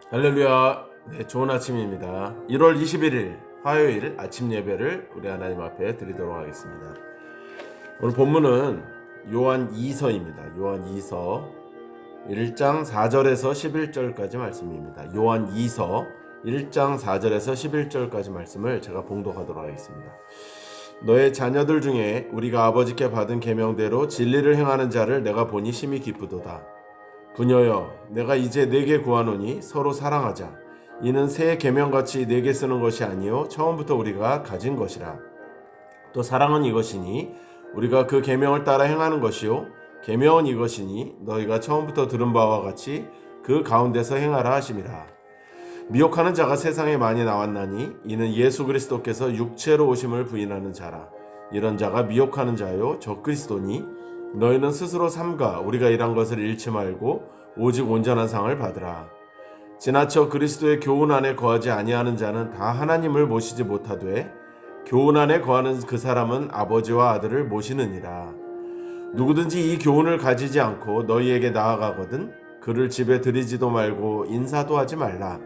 할렐루야. 네, 좋은 아침입니다. 1월 21일 화요일 아침 예배를 우리 하나님 앞에 드리도록 하겠습니다. 오늘 본문은 요한 2서입니다. 요한 2서 1장 4절에서 11절까지 말씀입니다. 요한 2서 1장 4절에서 11절까지 말씀을 제가 봉독하도록 하겠습니다. 너의 자녀들 중에 우리가 아버지께 받은 계명대로 진리를 행하는 자를 내가 보니 심히 기쁘도다. 부녀여, 내가 이제 네게 구하노니 서로 사랑하자. 이는 새 계명같이 네게 쓰는 것이 아니요 처음부터 우리가 가진 것이라. 또 사랑은 이것이니 우리가 그 계명을 따라 행하는 것이요 계명은 이것이니 너희가 처음부터 들은 바와 같이 그 가운데서 행하라 하심이라. 미혹하는 자가 세상에 많이 나왔나니 이는 예수 그리스도께서 육체로 오심을 부인하는 자라. 이런 자가 미혹하는 자요 적그리스도니 너희는 스스로 삼가 우리가 일한 것을 잃지 말고 오직 온전한 상을 받으라. 지나쳐 그리스도의 교훈 안에 거하지 아니하는 자는 다 하나님을 모시지 못하되 교훈 안에 거하는 그 사람은 아버지와 아들을 모시느니라. 누구든지 이 교훈을 가지지 않고 너희에게 나아가거든 그를 집에 들이지도 말고 인사도 하지 말라.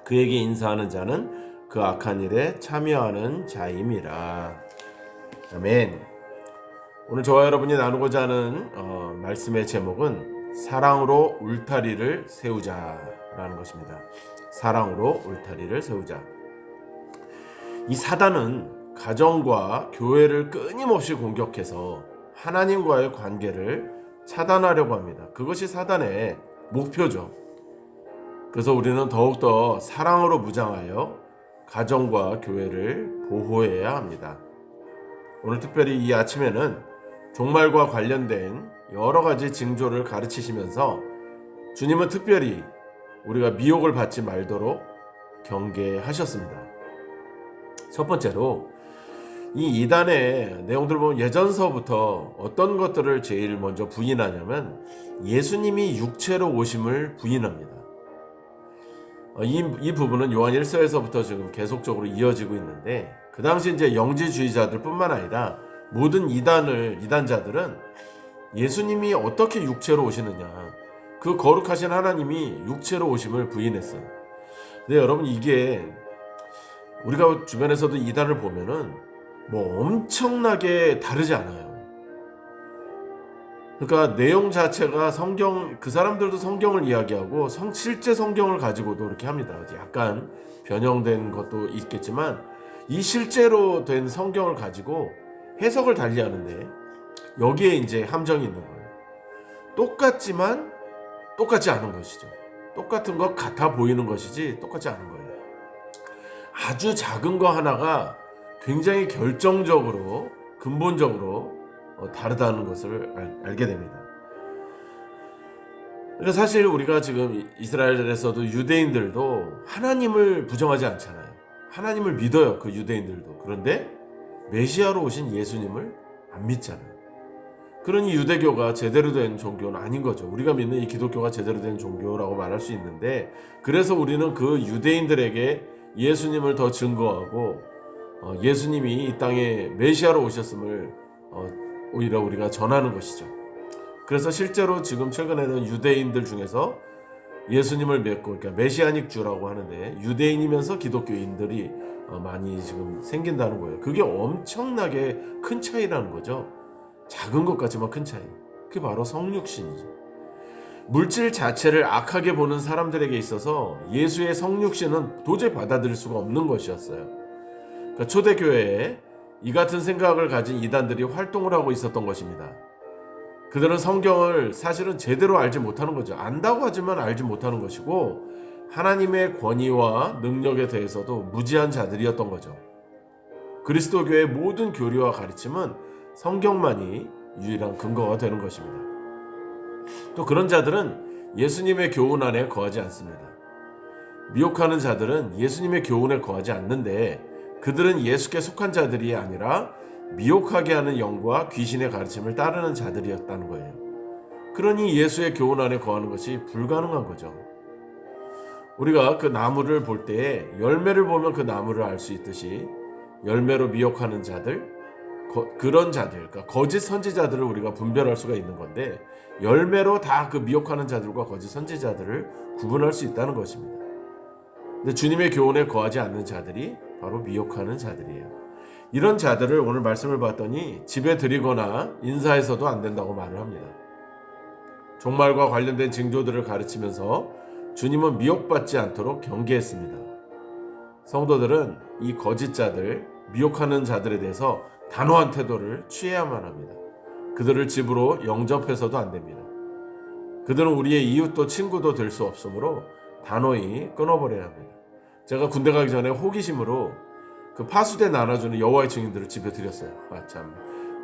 그에게 인사하는 자는 그 악한 일에 참여하는 자임이라. 아멘. 오늘 저와 여러분이 나누고자 하는 말씀의 제목은 사랑으로 울타리를 세우자라는 것입니다. 사랑으로 울타리를 세우자. 이 사단은 가정과 교회를 끊임없이 공격해서 하나님과의 관계를 차단하려고 합니다. 그것이 사단의 목표죠. 그래서 우리는 더욱더 사랑으로 무장하여 가정과 교회를 보호해야 합니다. 오늘 특별히 이 아침에는 종말과 관련된 여러 가지 징조를 가르치시면서 주님은 특별히 우리가 미혹을 받지 말도록 경계하셨습니다. 첫 번째로 이 이단의 내용들 보면 예전서부터 어떤 것들을 제일 먼저 부인하냐면 예수님이 육체로 오심을 부인합니다. 이 부분은 요한 1서에서부터 지금 계속적으로 이어지고 있는데 그 당시 이제 영지주의자들 뿐만 아니라 모든 이단자들은 예수님이 어떻게 육체로 오시느냐, 그 거룩하신 하나님이 육체로 오심을 부인했어요. 근데 여러분 이게 우리가 주변에서도 이단을 보면은 뭐 엄청나게 다르지 않아요. 그러니까 내용 자체가 성경, 그 사람들도 성경을 이야기하고 실제 성경을 가지고도 이렇게 합니다. 약간 변형된 것도 있겠지만 이 실제로 된 성경을 가지고 해석을 달리하는데 여기에 이제 함정이 있는 거예요. 똑같지만 똑같지 않은 것이죠. 똑같은 것 같아 보이는 것이지 똑같지 않은 거예요. 아주 작은 거 하나가 굉장히 결정적으로 근본적으로 다르다는 것을 알게 됩니다. 그러니까 사실 우리가 지금 이스라엘에서도 유대인들도 하나님을 부정하지 않잖아요. 하나님을 믿어요. 그 유대인들도. 그런데 메시아로 오신 예수님을 안 믿잖아요. 그러니 유대교가 제대로 된 종교는 아닌 거죠. 우리가 믿는 이 기독교가 제대로 된 종교라고 말할 수 있는데, 그래서 우리는 그 유대인들에게 예수님을 더 증거하고 예수님이 이 땅에 메시아로 오셨음을 오히려 우리가 전하는 것이죠. 그래서 실제로 지금 최근에는 유대인들 중에서 예수님을 믿고, 그러니까 메시아닉 주라고 하는데 유대인이면서 기독교인들이 많이 지금 생긴다는 거예요. 그게 엄청나게 큰 차이라는 거죠. 작은 것 같지만 큰 차이. 그게 바로 성육신이죠. 물질 자체를 악하게 보는 사람들에게 있어서 예수의 성육신은 도저히 받아들일 수가 없는 것이었어요. 그러니까 초대교회에 이 같은 생각을 가진 이단들이 활동을 하고 있었던 것입니다. 그들은 성경을 사실은 제대로 알지 못하는 거죠. 안다고 하지만 알지 못하는 것이고 하나님의 권위와 능력에 대해서도 무지한 자들이었던 거죠. 그리스도교의 모든 교리와 가르침은 성경만이 유일한 근거가 되는 것입니다. 또 그런 자들은 예수님의 교훈 안에 거하지 않습니다. 미혹하는 자들은 예수님의 교훈에 거하지 않는데 그들은 예수께 속한 자들이 아니라 미혹하게 하는 영과 귀신의 가르침을 따르는 자들이었다는 거예요. 그러니 예수의 교훈 안에 거하는 것이 불가능한 거죠. 우리가 그 나무를 볼 때 열매를 보면 그 나무를 알 수 있듯이 열매로 미혹하는 자들, 그런 자들, 그러니까 거짓 선지자들을 우리가 분별할 수가 있는 건데 열매로 다 그 미혹하는 자들과 거짓 선지자들을 구분할 수 있다는 것입니다. 근데 주님의 교훈에 거하지 않는 자들이 바로 미혹하는 자들이에요. 이런 자들을 오늘 말씀을 봤더니 집에 들이거나 인사해서도 안 된다고 말을 합니다. 종말과 관련된 징조들을 가르치면서 주님은 미혹받지 않도록 경계했습니다. 성도들은 이 거짓자들, 미혹하는 자들에 대해서 단호한 태도를 취해야만 합니다. 그들을 집으로 영접해서도 안 됩니다. 그들은 우리의 이웃도 친구도 될 수 없으므로 단호히 끊어버려야 합니다. 제가 군대 가기 전에 호기심으로 그 파수대 나눠주는 여호와의 증인들을 집에 들였어요. 참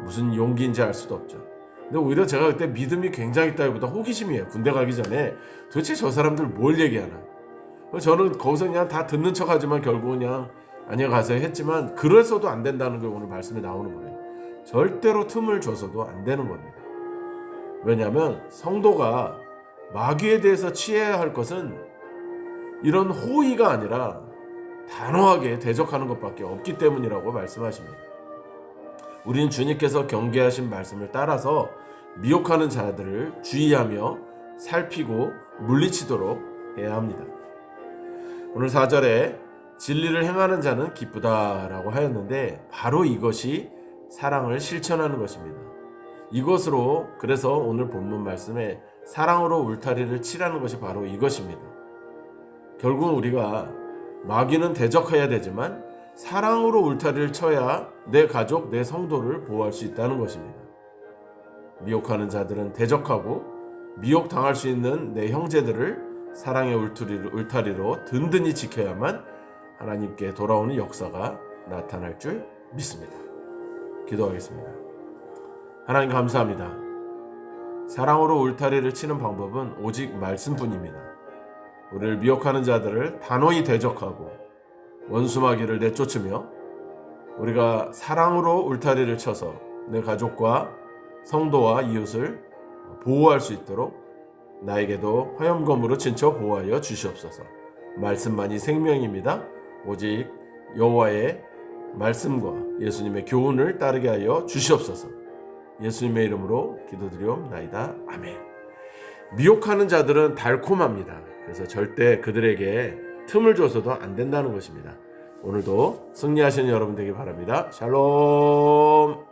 무슨 용기인지 알 수도 없죠. 근데 오히려 제가 그때 믿음이 굉장했다기보다 호기심이에요. 군대 가기 전에 도대체 저 사람들 뭘 얘기하나. 저는 거기서 그냥 다 듣는 척하지만 결국은 그냥 안녕하세요 했지만 그래서도 안 된다는 게 오늘 말씀에 나오는 거예요. 절대로 틈을 줘서도 안 되는 겁니다. 왜냐하면 성도가 마귀에 대해서 취해야 할 것은 이런 호의가 아니라 단호하게 대적하는 것밖에 없기 때문이라고 말씀하십니다. 우리는 주님께서 경계하신 말씀을 따라서 미혹하는 자들을 주의하며 살피고 물리치도록 해야 합니다. 오늘 4절에 진리를 행하는 자는 기쁘다라고 하였는데 바로 이것이 사랑을 실천하는 것입니다. 이것으로 그래서 오늘 본문 말씀에 사랑으로 울타리를 치라는 것이 바로 이것입니다. 결국은 우리가 마귀는 대적해야 되지만 사랑으로 울타리를 쳐야 내 가족, 내 성도를 보호할 수 있다는 것입니다. 미혹하는 자들은 대적하고 미혹당할 수 있는 내 형제들을 사랑의 울타리로 든든히 지켜야만 하나님께 돌아오는 역사가 나타날 줄 믿습니다. 기도하겠습니다. 하나님 감사합니다. 사랑으로 울타리를 치는 방법은 오직 말씀뿐입니다. 우리를 미혹하는 자들을 단호히 대적하고 원수마귀를 내쫓으며 우리가 사랑으로 울타리를 쳐서 내 가족과 성도와 이웃을 보호할 수 있도록 나에게도 화염검으로 친쳐 보호하여 주시옵소서. 말씀만이 생명입니다. 오직 여호와의 말씀과 예수님의 교훈을 따르게 하여 주시옵소서. 예수님의 이름으로 기도드리옵나이다. 아멘. 미혹하는 자들은 달콤합니다. 그래서 절대 그들에게 틈을 줘서도 안 된다는 것입니다. 오늘도 승리하시는 여러분 되길 바랍니다. 샬롬.